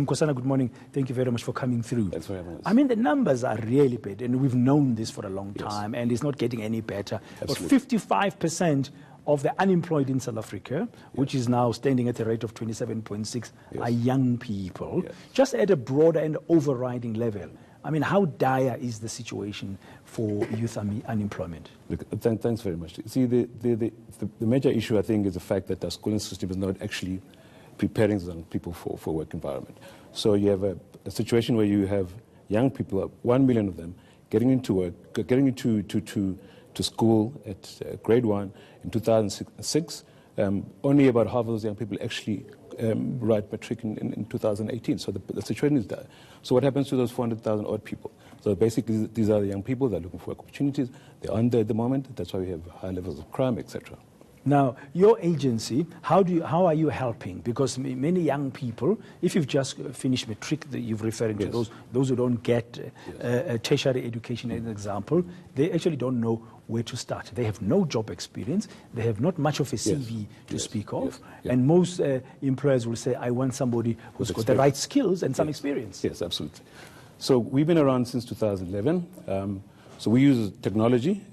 Mkosana, good morning. Thank you very much for coming through. Thanks for having us. I mean, the numbers are really bad, and we've known this for a long time, and it's not getting any better. Absolutely. But 55% of the unemployed in South Africa, which is now standing at a rate of 27.6, are young people. Just at a broader and overriding level, I mean, how dire is the situation for youth unemployment? Look, thanks very much. See, the major issue, I think, is the fact that the schooling system is not actually preparing young people for work environment. So you have a situation where you have young people, 1 million of them, getting into work, getting into to school at grade 1 in 2006. Only about half of those young people actually write matric in 2018. So the situation is there. So what happens to those 400,000 odd people? So basically, these are the young people that are looking for work opportunities. They're under at the moment. That's why we have high levels of crime, etc. Now, your agency, how are you helping? Because many young people, if you've just finished matric, that you've referring to those who don't get a tertiary education, as an example, they actually don't know where to start. They have no job experience. They have not much of a CV to speak of. And most employers will say, I want somebody who's got the right skills and some experience. Yes, absolutely. So we've been around since 2011. So we use technology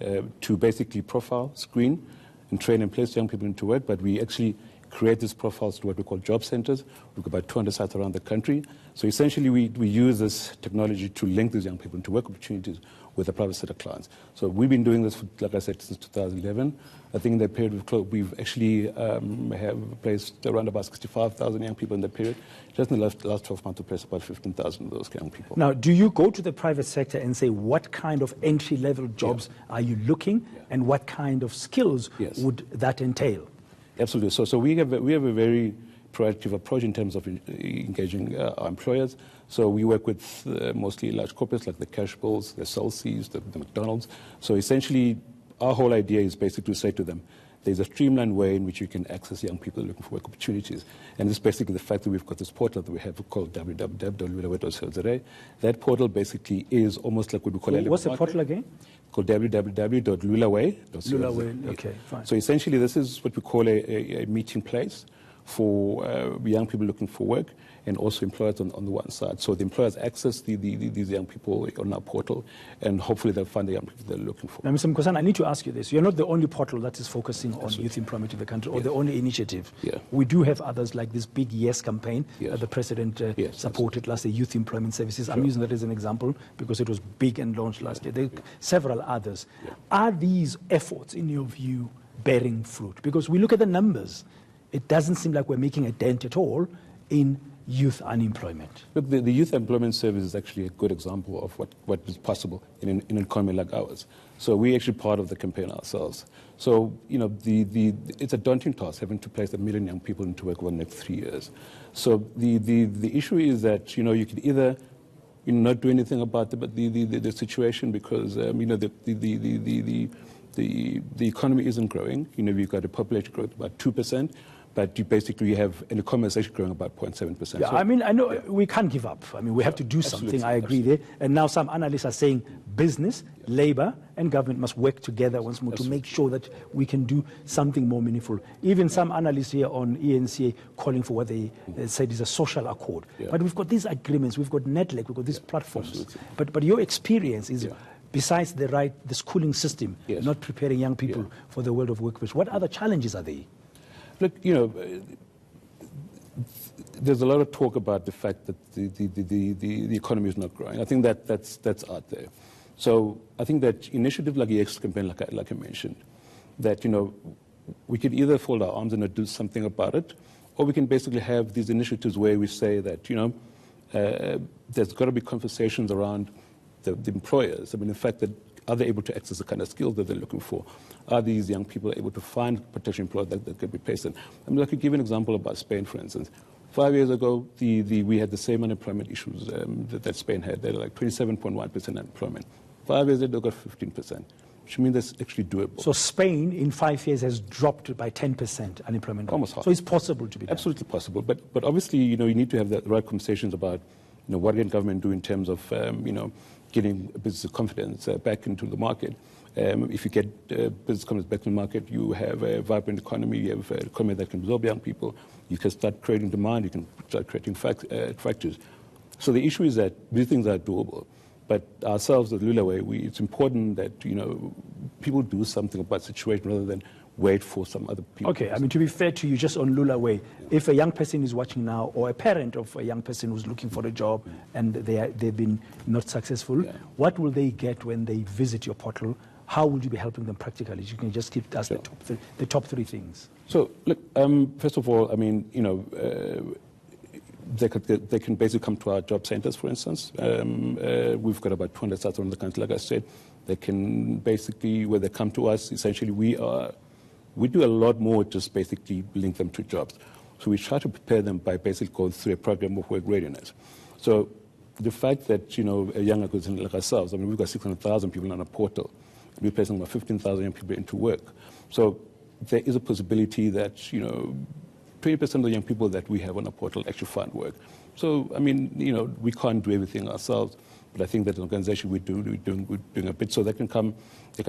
to basically profile, screen, and train and place young people into work, but we actually create these profiles to what we call job centers. We've got about 200 sites around the country. So essentially, we use this technology to link these young people into work opportunities with the private sector clients. So we've been doing this, for, like I said, since 2011. I think in that period we've actually have placed around about 65,000 young people in that period. Just in the last 12 months, we placed about 15,000 of those young people. Now, do you go to the private sector and say what kind of entry-level jobs are you looking, and what kind of skills would that entail? Absolutely. So we have a very proactive approach in terms of engaging our employers. So we work with mostly large corporates like the Cashbills, the Celsius, the McDonald's. So essentially, our whole idea is basically to say to them, there's a streamlined way in which you can access young people looking for work opportunities. And it's basically the fact that we've got this portal that we have called www.lulawe.co.za. That portal basically is almost like what we call What's the portal again? Called www.lulawe.co.za. Lulawe, okay, fine. So essentially, this is what we call a meeting place for young people looking for work, and also employers on the one side. So the employers access these young people on our portal, and hopefully they'll find the young people they're looking for. Now, Mr. Mkosana, I need to ask you this. You're not the only portal that is focusing on youth employment in the country, or the only initiative. We do have others like this big Yes campaign that the President supported last year, Youth Employment Services. I'm using that as an example because it was big and launched last year. There are several others. Are these efforts, in your view, bearing fruit? Because we look at the numbers, it doesn't seem like we're making a dent at all in youth unemployment. Look, the Youth Employment Service is actually a good example of what is possible in an economy like ours. So we're actually part of the campaign ourselves. So, you know, it's a daunting task having to place 1 million young people into work over the next 3 years. So the issue is that, you know, you could either not do anything about the situation because, you know, the economy isn't growing. You know, we've got a population growth of about 2%. But you basically have an economy that's actually growing about 0.7%. Yeah, so, I mean, I know we can't give up. I mean, we have to do something. I agree there. And now some analysts are saying business, labor, and government must work together once more to make sure that we can do something more meaningful. Even some analysts here on ENCA calling for what they said is a social accord. But we've got these agreements, we've got Network, we've got these platforms. But your experience is, besides the schooling system, not preparing young people for the world of workplace, what other challenges are there? Look, you know, there's a lot of talk about the fact that the economy is not growing. I think that's out there. So I think that initiative like the X campaign, like I mentioned, that, you know, we could either fold our arms and not do something about it, or we can basically have these initiatives where we say that, you know, there's got to be conversations around the employers. I mean, the fact that are they able to access the kind of skills that they're looking for? Are these young people able to find potential employers that could be placed in? I mean, I could give an example about Spain, for instance. 5 years ago, we had the same unemployment issues that Spain had. They had like 27.1% unemployment. 5 years later, they got 15%, which means that's actually doable. So Spain, in 5 years, has dropped by 10% unemployment. Almost half. So it's possible to be done. Absolutely possible. But obviously, you know, you need to have the right conversations about, you know, what can government do in terms of, you know, getting business confidence back into the market. If you get business confidence back in the market, you have a vibrant economy, you have an economy that can absorb young people, You can start creating demand. You can start creating factories. So the issue is that these things are doable. But ourselves at Lulaway, it's important that, people do something about the situation rather than wait for some other people. Okay, I mean, to be fair to you, just on Lulaway, if a young person is watching now, or a parent of a young person who's looking for a job and they've been not successful, what will they get when they visit your portal? How will you be helping them practically? You can just give us the top three things. So, look, first of all, I mean, they can basically come to our job centers, for instance. We've got about 200 sites around the country, like I said. They can basically, when they come to us, essentially we do a lot more just basically link them to jobs. So we try to prepare them by basically going through a program of work readiness. So the fact that, a young person like ourselves, I mean, we've got 600,000 people on a portal. We're placing about 15,000 young people into work. So there is a possibility that, 20% of the young people that we have on our portal actually find work. So, I mean, we can't do everything ourselves, but I think that an organization we're doing a bit. So they can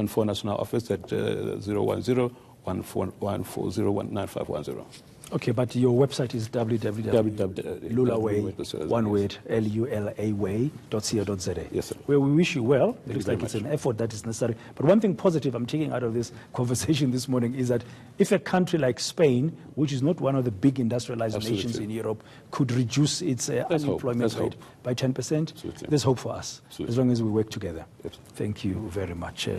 phone us in our office at 010-140-9510. Okay, but your website is www.lulaway, one word, LULAway.co.za. Yes, sir. Well, we wish you well. It looks like much. it's an effort that is necessary. But one thing positive I'm taking out of this conversation this morning is that if a country like Spain, which is not one of the big industrialized nations in Europe, could reduce its unemployment rate by 10%, there's hope for us, as long as we work together. Yes. Thank you very much.